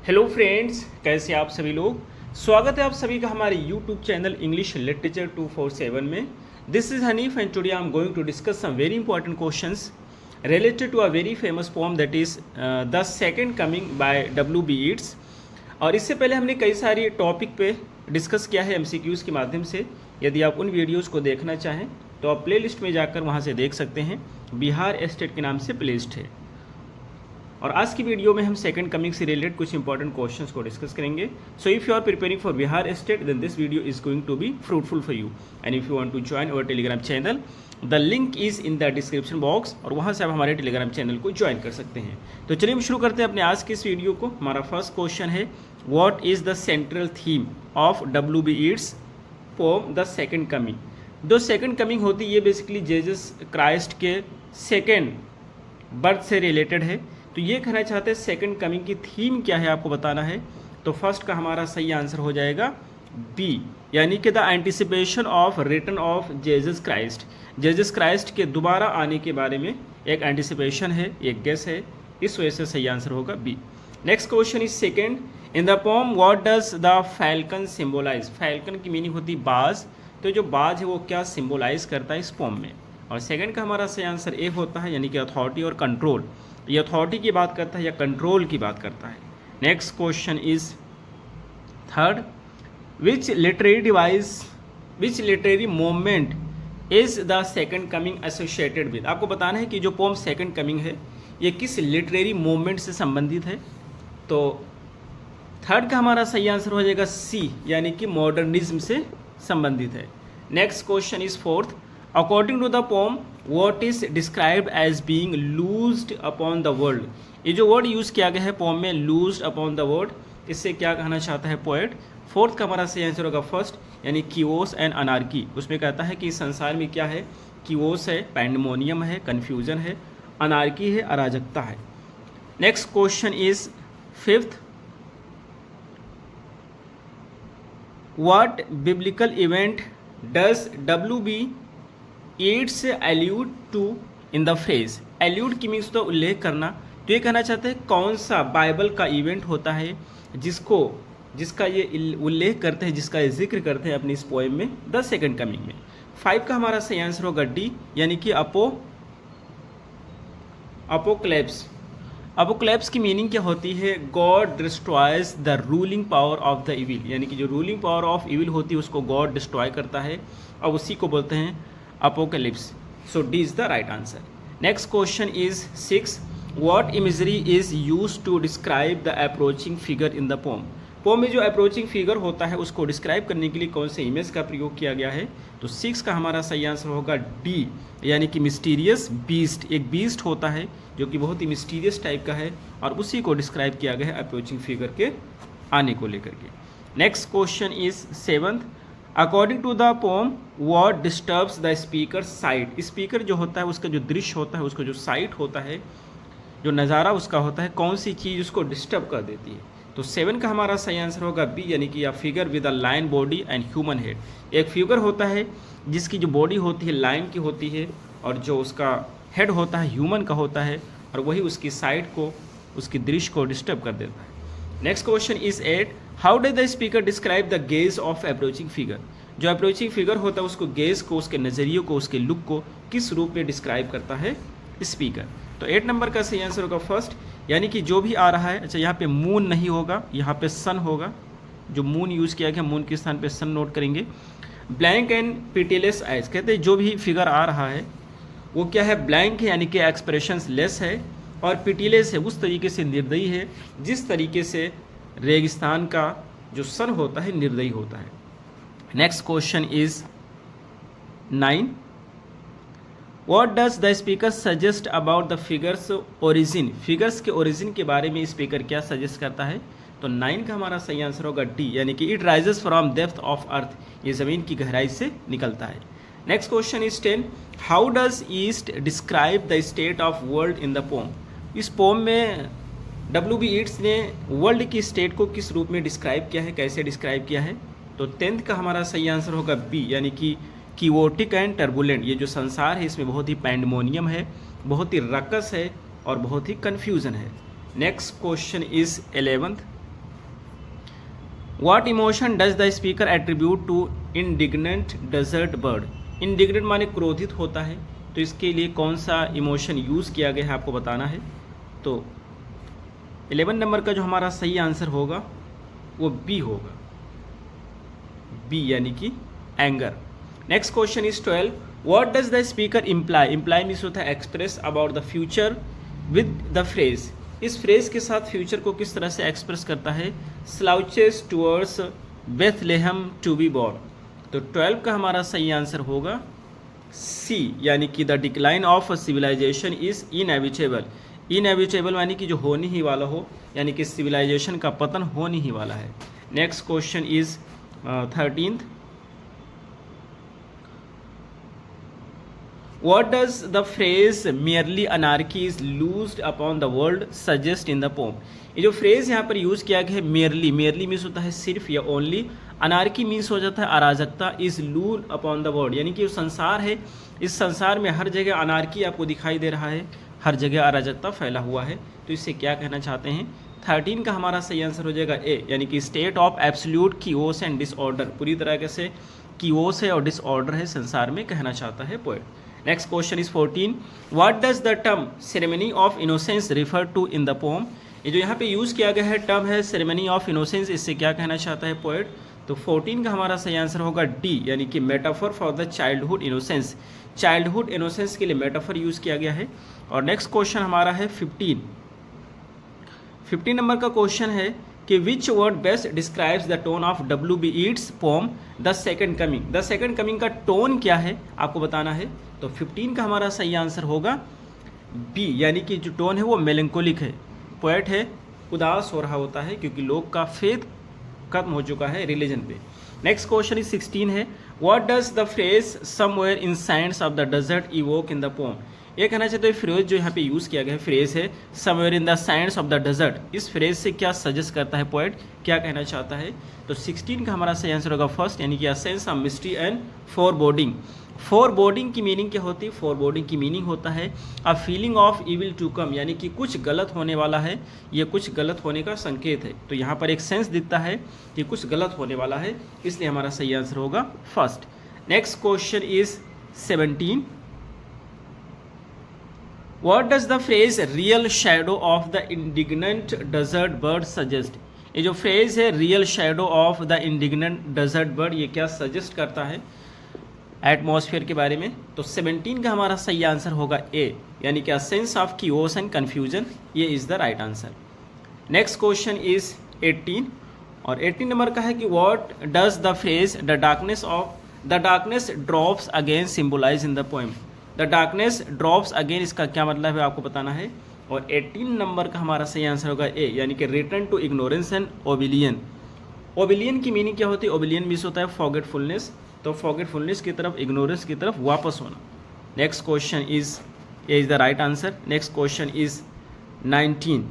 Hello friends, कैसे आप सभी लोग। स्वागत है आप सभी का हमारे यूट्यूब चैनल इंग्लिश लिटरेचर 247 में। This is Hanif and today I am going to discuss some very important questions related to a very famous poem that is the second coming by W.B. Yeats। और इससे पहले हमने कई सारी topic पे discuss किया है MCQs के माध्यम से। यदि आप उन वीडियोज़ को देखना चाहें तो आप प्ले लिस्ट में जाकर वहाँ से देख सकते हैं। बिहार एस्टेट के नाम से प्ले लिस्ट है। और आज की वीडियो में हम सेकंड कमिंग से रिलेटेड कुछ इंपॉर्टेंट क्वेश्चंस को डिस्कस करेंगे। So if you are preparing for Bihar STET then this video is going to be fruitful for you. And if you want to join our Telegram channel the link is in the description box, और वहाँ से आप हमारे Telegram channel को join कर सकते हैं। तो चलिए हम शुरू करते हैं अपने आज के इस वीडियो को। हमारा फर्स्ट क्वेश्चन है, what is the central theme of W.B. Yeats poem the second coming. जो सेकंड कमिंग होती है ये बेसिकली जीसस क्राइस्ट के सेकंड बर्थ से रिलेटेड है। तो ये कहना चाहते हैं सेकंड कमिंग की थीम क्या है आपको बताना है। तो फर्स्ट का हमारा सही आंसर हो जाएगा बी, यानी कि the anticipation of return of Jesus Christ. Jesus Christ के दोबारा आने के बारे में एक एंटिसिपेशन है, एक गेस है, इस वजह से सही आंसर होगा B. Next question is second, in the poem what does the falcon symbolise. Falcon की मीनिंग होती है बाज। तो जो बाज है वो क्या सिम्बोलाइज करता है इस पोम में। और सेकंड का हमारा सही आंसर ए होता है, यानी कि अथॉरिटी और कंट्रोल। ये अथॉरिटी की बात करता है या कंट्रोल की बात करता है। Next question is third, which literary movement is the second coming associated with. आपको बताना है कि जो पोम सेकंड कमिंग है ये किस लिटरेरी मूवमेंट से संबंधित है। तो थर्ड का हमारा सही आंसर हो जाएगा सी, यानी कि मॉडर्निज्म से संबंधित है। Next question is fourth, according to the poem what is described as being loosed upon the world. ये जो वर्ड यूज़ किया गया है पोम में, लूज्ड अपॉन द वर्ल्ड, इससे क्या कहना चाहता है पोएट। फोर्थ का हमारा सही आंसर होगा फर्स्ट, यानी किओस एंड अनार्की। उसमें कहता है कि इस संसार में क्या है, किओस है, पैंडेमोनियम है, कन्फ्यूजन है, अनार्की है, अराजकता है। Next question is fifth, what biblical event does W.B. Yeats allude to in the phrase। allude की मीन्स तो उल्लेख करना। तो ये कहना चाहते हैं कौन सा बाइबल का इवेंट होता है जिसका ये उल्लेख करते हैं, जिसका ये जिक्र करते हैं अपनी इस पोएम में द सेकंड कमिंग में। 5 का हमारा सही आंसर होगा डी, यानी कि अपोक्लेप्स। अपोक्लेप्स की मीनिंग क्या होती है, God destroys the ruling power of the evil, यानी कि जो रूलिंग पावर ऑफ इविल होती है उसको गॉड डिस्ट्रॉय करता है, और उसी को बोलते हैं apocalypse. So D is the right answer. Next question is 6, what imagery is used to describe the approaching figure in the poem. Poem में जो अप्रोचिंग फिगर होता है उसको डिस्क्राइब करने के लिए कौन से इमेज का प्रयोग किया गया है। तो 6 का हमारा सही आंसर होगा डी, यानी कि मिस्टीरियस बीस्ट। एक बीस्ट होता है जो कि बहुत ही मिस्टीरियस टाइप का है, और उसी को डिस्क्राइब किया गया है अप्रोचिंग फिगर के आने को लेकर के। Next question is 7th, according to the poem what disturbs the speaker sight. Speaker जो होता है उसका जो दृश्य होता है, उसका जो साइट होता है, जो नज़ारा उसका होता है, कौन सी चीज़ उसको डिस्टर्ब कर देती है। तो 7 का हमारा सही आंसर होगा बी, यानी कि figure with a lion body and human head. एक फिगर होता है जिसकी जो बॉडी होती है लायन की होती है, और जो उसका हेड होता है ह्यूमन का होता है, और वही उसकी साइट को, उसकी दृश्य को डिस्टर्ब कर देता है। Next question is 8, how does the speaker describe the gauge of approaching figure. जो अप्रोचिंग फिगर होता है उसको गेज को, उसके नज़रिए को, उसके लुक को किस रूप में डिस्क्राइब करता है स्पीकर। तो 8 नंबर का सही आंसर होगा फर्स्ट, यानी कि जो भी आ रहा है, अच्छा यहाँ पे मून नहीं होगा, यहाँ पे सन होगा। जो मून यूज़ किया गया, मून के स्थान पे सन नोट करेंगे। ब्लैंक एंड पिटीलेस आइज, कहते हैं जो भी फिगर आ रहा है वो क्या है, ब्लैंक है, यानी कि एक्सप्रेशंस लेस है, और पिटीलेस है, उस तरीके से निर्दयी है जिस तरीके से रेगिस्तान का जो सन होता है निर्दयी होता है। Next question is 9, what does the speaker suggest about the figures origin. Figures के ओरिजिन के बारे में स्पीकर क्या सजेस्ट करता है। तो 9 का हमारा सही आंसर होगा डी, यानी कि it rises from depth of earth, ये ज़मीन की गहराई से निकलता है। Next question is 10, how does east describe the state of world in the pome. इस पोम में W.B. Yeats ने वर्ल्ड की स्टेट को किस रूप में डिस्क्राइब किया है, कैसे डिस्क्राइब किया है। तो 10th का हमारा सही आंसर होगा बी, यानी कि कीवोटिक एंड टर्बुलेंट। ये जो संसार है इसमें बहुत ही पैंडेमोनियम है, बहुत ही रकस है, और बहुत ही कन्फ्यूज़न है। Next question is 11th, what emotion does the speaker attribute to indignant desert bird. Indignant माने क्रोधित होता है, तो इसके लिए कौन सा इमोशन यूज़ किया गया है आपको बताना है। तो 11 नंबर का जो हमारा सही आंसर होगा वो बी होगा, बी यानी कि anger. Next question is 12, what does the speaker imply. Imply means होता है express about the future with the phrase. इस फ्रेज के साथ फ्यूचर को किस तरह से एक्सप्रेस करता है, slouches towards Bethlehem to be born. तो 12 का हमारा सही आंसर होगा सी, यानी कि the decline of civilisation is inevitable. Inevitable यानी कि जो होने ही वाला हो, यानी कि सिविलाइजेशन का पतन होने ही वाला है। Next question is 13th, What does the phrase merely anarchy is loosed upon the world suggest in the poem। ये जो फ्रेज यहाँ पर यूज़ किया गया है merely, merely मीन्स होता है सिर्फ या only, अनार्की मीन्स हो जाता है अराजकता, is loosed upon the world यानी कि जो संसार है, इस संसार में हर जगह अनार्की आपको दिखाई दे रहा है, हर जगह अराजकता फैला हुआ है। तो इससे क्या कहना चाहते हैं, 13 का हमारा सही आंसर हो जाएगा ए, यानी कि state of absolute chaos and disorder, पूरी तरह से किओस है और डिसऑर्डर है संसार में, कहना चाहता है poet. Next question is 14, what does the term ceremony of innocence refer to in the poem. ये जो यहाँ पे यूज़ किया गया है टर्म है सेरेमनी ऑफ इनोसेंस, इससे क्या कहना चाहता है पोएट। तो 14 का हमारा सही आंसर होगा डी, यानी कि metaphor for the childhood innocence. Childhood innocence के लिए मेटाफर यूज़ किया गया है। और नेक्स्ट क्वेश्चन हमारा है 15 नंबर का क्वेश्चन है कि which word best describes the tone of W.B. Yeats poem the second coming. The second coming का टोन क्या है आपको बताना है। तो 15 का हमारा सही आंसर होगा बी, यानी कि जो टोन है वो मेलंकोलिक है। पोएट है, उदास हो रहा होता है क्योंकि लोग का फेथ खत्म हो चुका है रिलीजन पे। नेक्स्ट क्वेश्चन इज 16 है, what does the phrase somewhere in sands of the desert evoke in the poem. ये कहना चाहते हैं फ्रेज जो यहाँ पे यूज़ किया गया है फ्रेज है somewhere in the sands of the desert, इस फ्रेज से क्या सजेस्ट करता है पोएट, क्या कहना चाहता है। तो 16 का हमारा सही आंसर होगा फर्स्ट, यानी कि a sense of mystery and foreboding. Foreboding की मीनिंग क्या होती है, फोरबोर्डिंग की मीनिंग होता है a feeling of evil to come, यानी कि कुछ गलत होने वाला है, ये कुछ गलत होने का संकेत है। तो यहाँ पर एक सेंस दिखता है कि कुछ गलत होने वाला है, इसलिए हमारा सही आंसर होगा first. Next question is 17, what does the phrase reel shadow of the indignant desert bird suggest. ये जो फ्रेज है reel shadow of the indignant desert bird, ये क्या सजेस्ट करता है एटमॉस्फेयर के बारे में। तो 17 का हमारा सही आंसर होगा ए, यानी कि a sense of chaos and confusion, ये is the right answer. Next question is 18 और 18 नंबर का है कि what does the phrase the darkness drops again symbolize in the poem. The darkness drops again, इसका क्या मतलब है आपको बताना है। और 18 नंबर का हमारा सही आंसर होगा ए, यानी कि रिटर्न टू इग्नोरेंस एंड ओबिलियन। ओबिलियन की मीनिंग क्या होती है, ओबिलियन मीन्स होता है फॉरगेटफुलनेस, तो फॉरगेटफुलनेस की तरफ, इग्नोरेंस की तरफ वापस होना। Next question is A is the right answer. Next question is 19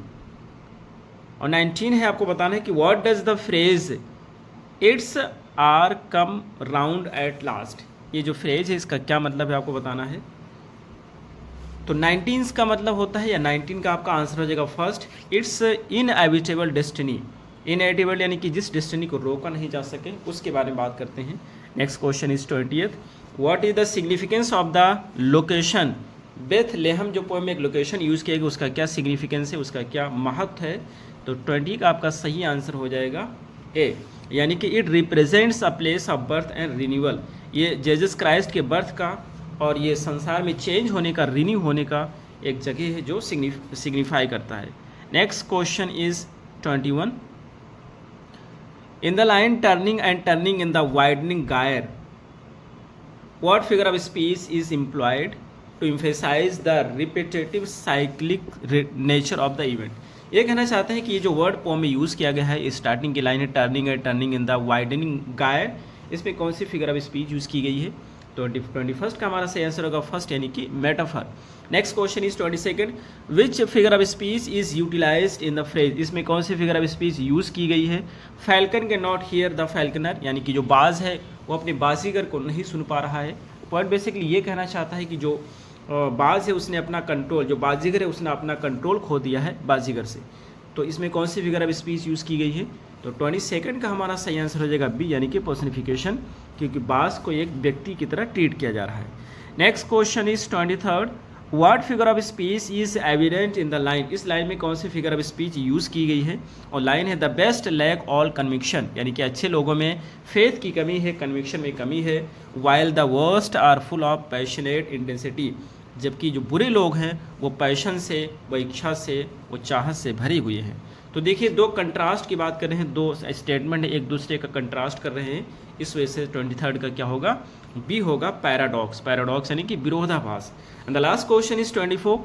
और 19 है आपको बताना है कि what does the phrase its hour come round at last. ये जो फ्रेज है इसका क्या मतलब है आपको बताना है। तो 19 का मतलब होता है, या 19 का आपका आंसर हो जाएगा first, it's inevitable destiny. Inevitable यानी कि जिस डेस्टिनी को रोका नहीं जा सके, उसके बारे में बात करते हैं। Next question is 20th, what is the significance of the location Bethlehem. जो पोएम में एक लोकेशन यूज़ किया गया उसका क्या सिग्निफिकेंस है, उसका क्या महत्व है। तो 20 का आपका सही आंसर हो जाएगा ए, यानी कि it represents a place of birth and renewal. ये जीसस क्राइस्ट के बर्थ का और ये संसार में चेंज होने का, रिन्यू होने का एक जगह है जो सिग्निफाई करता है। Next question is 21, in the line turning and turning in the widening gyre, what figure of speech is employed to emphasize the repetitive cyclic nature of the event. ये कहना चाहते हैं कि ये जो वर्ड पोम में यूज़ किया गया है, स्टार्टिंग की लाइन है turning and turning in the widening गायर, इसमें कौन सी फिगर ऑफ स्पीच यूज़ की गई है। तो 21st का हमारा सही आंसर होगा फर्स्ट, यानी कि metaphor. Next question is 22nd, which figure of speech is utilised in the phrase. इसमें कौन सी फिगर ऑफ स्पीच यूज़ की गई है। फैल्कन के नॉट हियर द फैल्कनर, यानी कि जो बाज है वो अपने बाजीगर को नहीं सुन पा रहा है। पॉइंट बेसिकली ये कहना चाहता है कि जो बाज है उसने अपना कंट्रोल, जो बाजीगर है उसने अपना कंट्रोल खो दिया है बाजीगर से। तो इसमें कौन सी फिगर ऑफ स्पीच यूज़ की गई है? तो 22 का हमारा सही आंसर हो जाएगा बी, यानी कि पर्सनिफिकेशन, क्योंकि बास को एक व्यक्ति की तरह ट्रीट किया जा रहा है। Next question is 23rd, what figure of speech is evident in the line? इस लाइन में कौन सी फिगर ऑफ स्पीच यूज़ की गई है? और लाइन है the best lack all conviction, यानी कि अच्छे लोगों में फेथ की कमी है, कन्विक्शन में कमी है। While the worst are full of passionate intensity, जबकि जो बुरे लोग हैं वो पैशन से, वो इच्छा से, वो चाहत से भरे हुए हैं। तो देखिए दो कंट्रास्ट की बात कर रहे हैं, दो स्टेटमेंट एक दूसरे का कंट्रास्ट कर रहे हैं, इस वजह से 23rd का क्या होगा? बी होगा, पैराडॉक्स। पैराडॉक्स यानी कि विरोधाभास। And the last question is 24,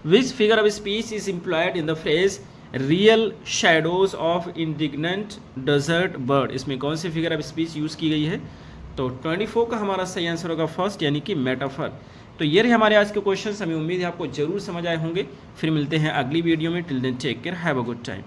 which figure of speech is employed in the phrase reel shadows of indignant desert bird? इसमें कौन सी फिगर ऑफ स्पीच यूज़ की गई है? तो 24 का हमारा सही आंसर होगा फर्स्ट, यानी कि मेटाफर। तो ये रहे हमारे आज के क्वेश्चन। हमें उम्मीद है आपको जरूर समझ आए होंगे। फिर मिलते हैं अगली वीडियो में। Till then take care, have a good time.